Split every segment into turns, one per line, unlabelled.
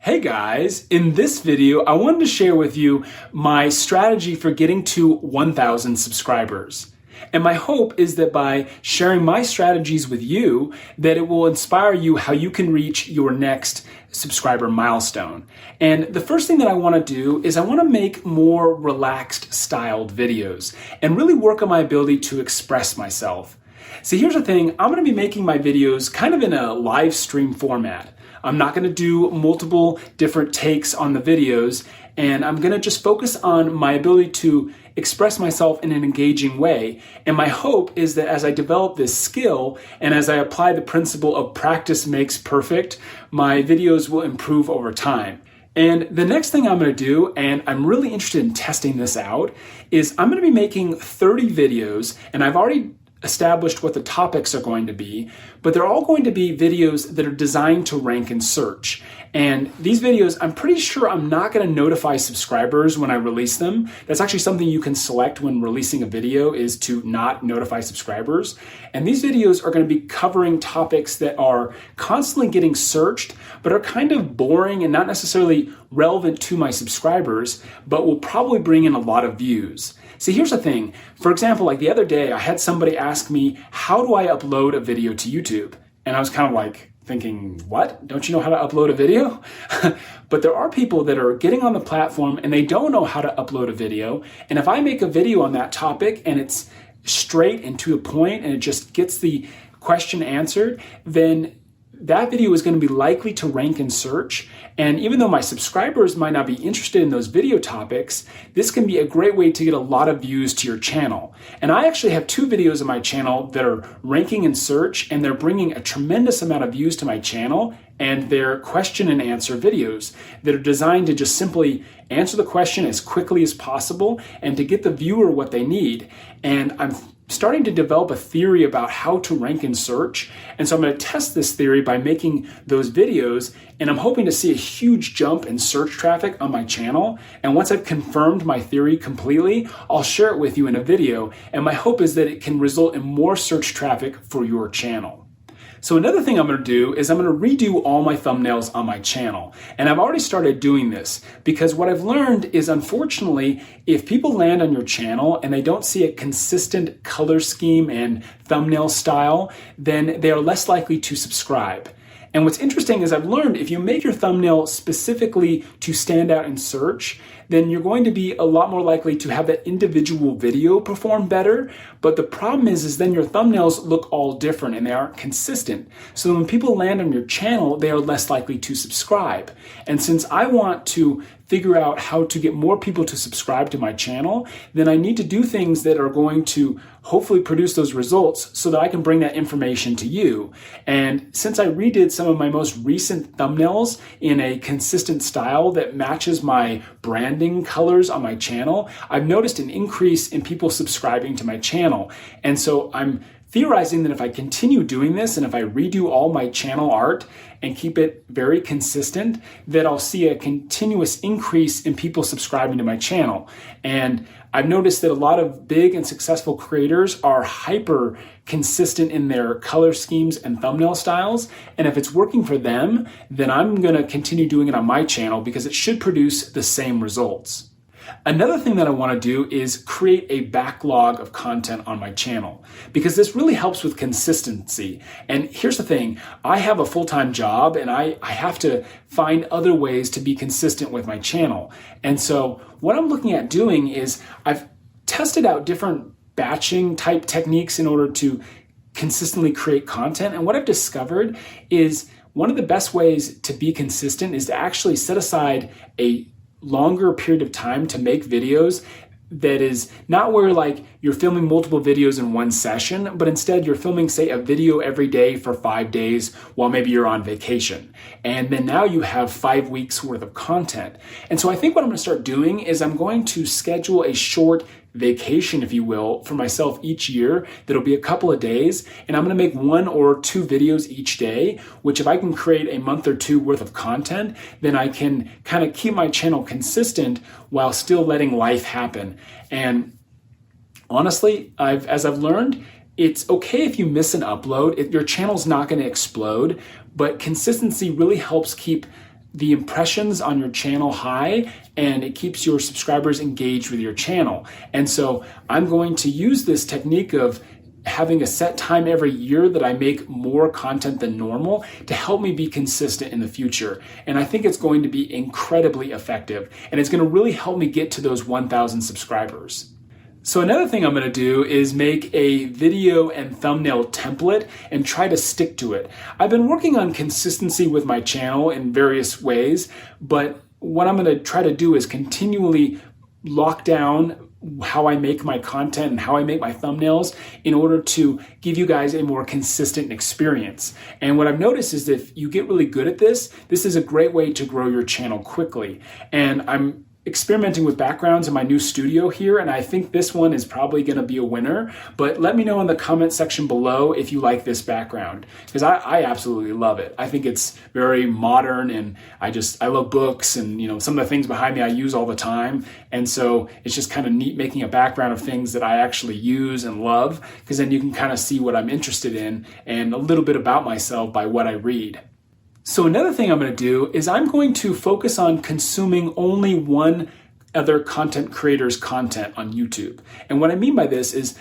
Hey guys, in this video, I wanted to share with you my strategy for getting to 1,000 subscribers. And my hope is that by sharing my strategies with you, that it will inspire you how you can reach your next subscriber milestone. And the first thing that I want to do is I want to make more relaxed styled videos and really work on my ability to express myself. So here's the thing, I'm going to be making my videos kind of in a live stream format. I'm not going to do multiple different takes on the videos, and I'm going to just focus on my ability to express myself in an engaging way. And my hope is that as I develop this skill and as I apply the principle of practice makes perfect, my videos will improve over time. And the next thing I'm going to do, and I'm really interested in testing this out, is I'm going to be making 30 videos, and I've already established what the topics are going to be, but they're all going to be videos that are designed to rank in search. And these videos, I'm pretty sure I'm not going to notify subscribers when I release them. That's actually something you can select when releasing a video, is to not notify subscribers. And these videos are going to be covering topics that are constantly getting searched, but are kind of boring and not necessarily relevant to my subscribers, but will probably bring in a lot of views. See, here's the thing. For example, like the other day, I had somebody ask me, how do I upload a video to YouTube? And I was kind of like thinking, what? Don't you know how to upload a video? But there are people that are getting on the platform and they don't know how to upload a video. And if I make a video on that topic and it's straight and to the point and it just gets the question answered, then that video is going to be likely to rank in search. And even though my subscribers might not be interested in those video topics, this can be a great way to get a lot of views to your channel. And I actually have 2 videos on my channel that are ranking in search, and they're bringing a tremendous amount of views to my channel, and they're question and answer videos that are designed to just simply answer the question as quickly as possible and to get the viewer what they need. And I'm starting to develop a theory about how to rank in search. And so I'm going to test this theory by making those videos, and I'm hoping to see a huge jump in search traffic on my channel. And once I've confirmed my theory completely, I'll share it with you in a video. And my hope is that it can result in more search traffic for your channel. So another thing I'm going to do is I'm going to redo all my thumbnails on my channel. And I've already started doing this because what I've learned is, unfortunately, if people land on your channel and they don't see a consistent color scheme and thumbnail style, then they are less likely to subscribe. And what's interesting is I've learned if you make your thumbnail specifically to stand out in search, then you're going to be a lot more likely to have that individual video perform better. But the problem is then your thumbnails look all different and they aren't consistent. So when people land on your channel, they are less likely to subscribe. And since I want to figure out how to get more people to subscribe to my channel, then I need to do things that are going to hopefully produce those results so that I can bring that information to you. And since I redid some of my most recent thumbnails in a consistent style that matches my branding colors on my channel, I've noticed an increase in people subscribing to my channel. And so I'm theorizing that if I continue doing this and if I redo all my channel art and keep it very consistent, that I'll see a continuous increase in people subscribing to my channel. And I've noticed that a lot of big and successful creators are hyper consistent in their color schemes and thumbnail styles. And if it's working for them, then I'm going to continue doing it on my channel because it should produce the same results. Another thing that I want to do is create a backlog of content on my channel because this really helps with consistency. And here's the thing, I have a full-time job and I have to find other ways to be consistent with my channel. And so what I'm looking at doing is I've tested out different batching type techniques in order to consistently create content. And what I've discovered is one of the best ways to be consistent is to actually set aside a longer period of time to make videos that is not where like you're filming multiple videos in one session, but instead you're filming, say, a video every day for 5 days while maybe you're on vacation. And then now you have 5 weeks worth of content. And so I think what I'm going to start doing is I'm going to schedule a short vacation, if you will, for myself each year. That'll be a couple of days, and I'm going to make 1 or 2 videos each day, which if I can create a month or 2 worth of content, then I can kind of keep my channel consistent while still letting life happen. And honestly, as I've learned, it's okay if you miss an upload. Your channel's not going to explode, but consistency really helps keep the impressions on your channel high, and it keeps your subscribers engaged with your channel. And so I'm going to use this technique of having a set time every year that I make more content than normal to help me be consistent in the future. And I think it's going to be incredibly effective, and it's going to really help me get to those 1,000 subscribers. So another thing I'm going to do is make a video and thumbnail template and try to stick to it. I've been working on consistency with my channel in various ways, but what I'm going to try to do is continually lock down how I make my content and how I make my thumbnails in order to give you guys a more consistent experience. And what I've noticed is that if you get really good at this, this is a great way to grow your channel quickly. And I'm experimenting with backgrounds in my new studio here, and I think this one is probably going to be a winner. But let me know in the comment section below if you like this background, because I absolutely love it. I think it's very modern, and I love books, and some of the things behind me I use all the time, and so it's just kind of neat making a background of things that I actually use and love, because then you can kind of see what I'm interested in and a little bit about myself by what I read. So another thing I'm going to do is I'm going to focus on consuming only one other content creator's content on YouTube. And what I mean by this is,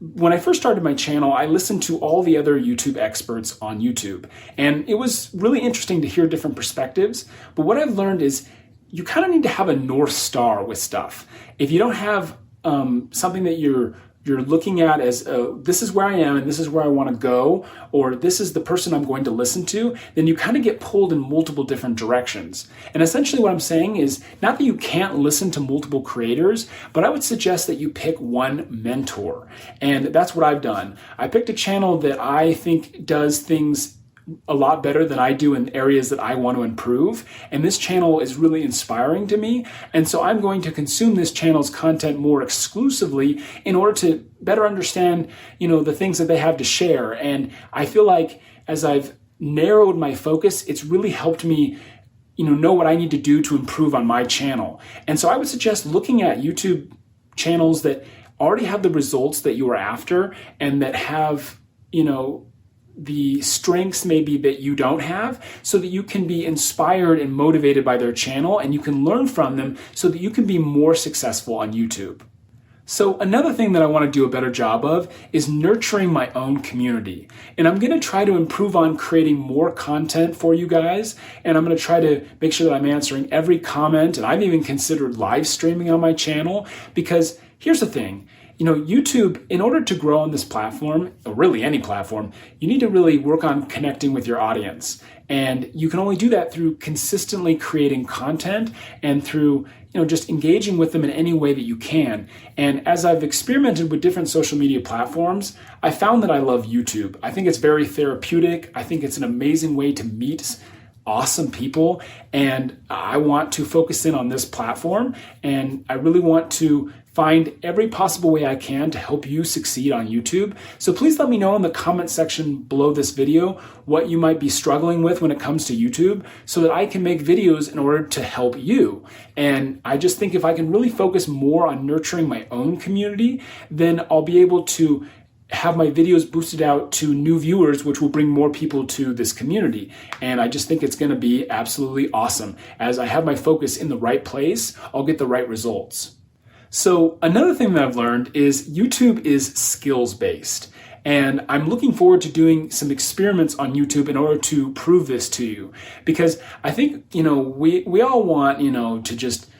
when I first started my channel, I listened to all the other YouTube experts on YouTube. And it was really interesting to hear different perspectives. But what I've learned is you kind of need to have a North Star with stuff. If you don't have something that you're looking at as this is where I am and this is where I want to go, or this is the person I'm going to listen to, then you kind of get pulled in multiple different directions. And essentially what I'm saying is not that you can't listen to multiple creators, but I would suggest that you pick one mentor. And that's what I've done. I picked a channel that I think does things a lot better than I do in areas that I want to improve. And this channel is really inspiring to me. And so I'm going to consume this channel's content more exclusively in order to better understand, the things that they have to share. And I feel like as I've narrowed my focus, it's really helped me know what I need to do to improve on my channel. And so I would suggest looking at YouTube channels that already have the results that you are after and that have, the strengths maybe that you don't have, so that you can be inspired and motivated by their channel and you can learn from them so that you can be more successful on YouTube. So another thing that I want to do a better job of is nurturing my own community. And I'm going to try to improve on creating more content for you guys. And I'm going to try to make sure that I'm answering every comment. And I've even considered live streaming on my channel, because here's the thing. YouTube, in order to grow on this platform, or really any platform, you need to really work on connecting with your audience. And you can only do that through consistently creating content and through, just engaging with them in any way that you can. And as I've experimented with different social media platforms, I found that I love YouTube. I think it's very therapeutic. I think it's an amazing way to meet awesome people. And I want to focus in on this platform. And I really want to find every possible way I can to help you succeed on YouTube. So please let me know in the comment section below this video what you might be struggling with when it comes to YouTube, so that I can make videos in order to help you. And I just think if I can really focus more on nurturing my own community, then I'll be able to have my videos boosted out to new viewers, which will bring more people to this community. And I just think it's going to be absolutely awesome. As I have my focus in the right place, I'll get the right results. So another thing that I've learned is YouTube is skills-based. And I'm looking forward to doing some experiments on YouTube in order to prove this to you. Because I think, we all want, to just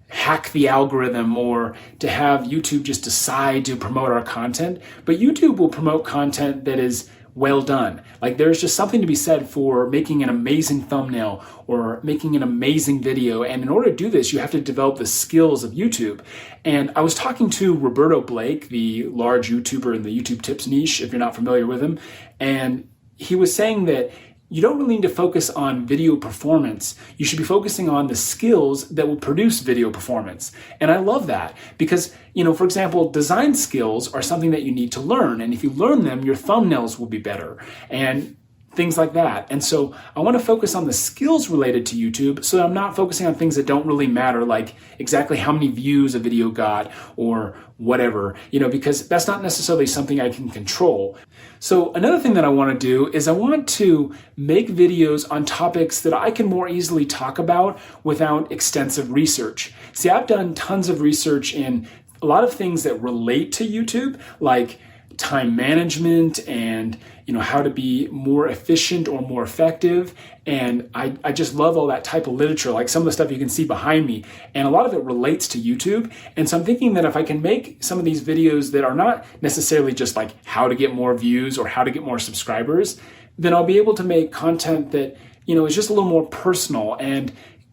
hack the algorithm or to have YouTube just decide to promote our content. But YouTube will promote content that is well done. Like, there's just something to be said for making an amazing thumbnail or making an amazing video. And in order to do this, you have to develop the skills of YouTube. And I was talking to Roberto Blake, the large YouTuber in the YouTube tips niche, if you're not familiar with him. And he was saying that you don't really need to focus on video performance. You should be focusing on the skills that will produce video performance. And I love that because, for example, design skills are something that you need to learn. And if you learn them, your thumbnails will be better. And things like that. And so I want to focus on the skills related to YouTube so that I'm not focusing on things that don't really matter, like exactly how many views a video got or whatever, because that's not necessarily something I can control. So another thing that I want to do is I want to make videos on topics that I can more easily talk about without extensive research. See, I've done tons of research in a lot of things that relate to YouTube, like time management and how to be more efficient or more effective. And I just love all that type of literature, like some of the stuff you can see behind me. And a lot of it relates to YouTube. And so I'm thinking that if I can make some of these videos that are not necessarily just like how to get more views or how to get more subscribers, then I'll be able to make content that, is just a little more personal and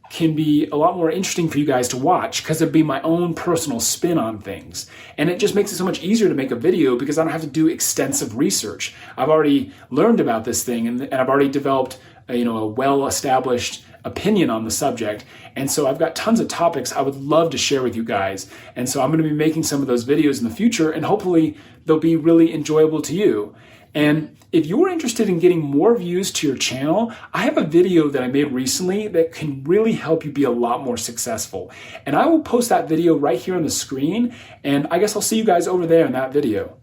can be a lot more interesting for you guys to watch because it'd be my own personal spin on things. And it just makes it so much easier to make a video because I don't have to do extensive research. I've already learned about this thing and I've already developed a well-established opinion on the subject. And so I've got tons of topics I would love to share with you guys. And so I'm going to be making some of those videos in the future, and hopefully they'll be really enjoyable to you. And if you're interested in getting more views to your channel, I have a video that I made recently that can really help you be a lot more successful. And I will post that video right here on the screen, and I guess I'll see you guys over there in that video.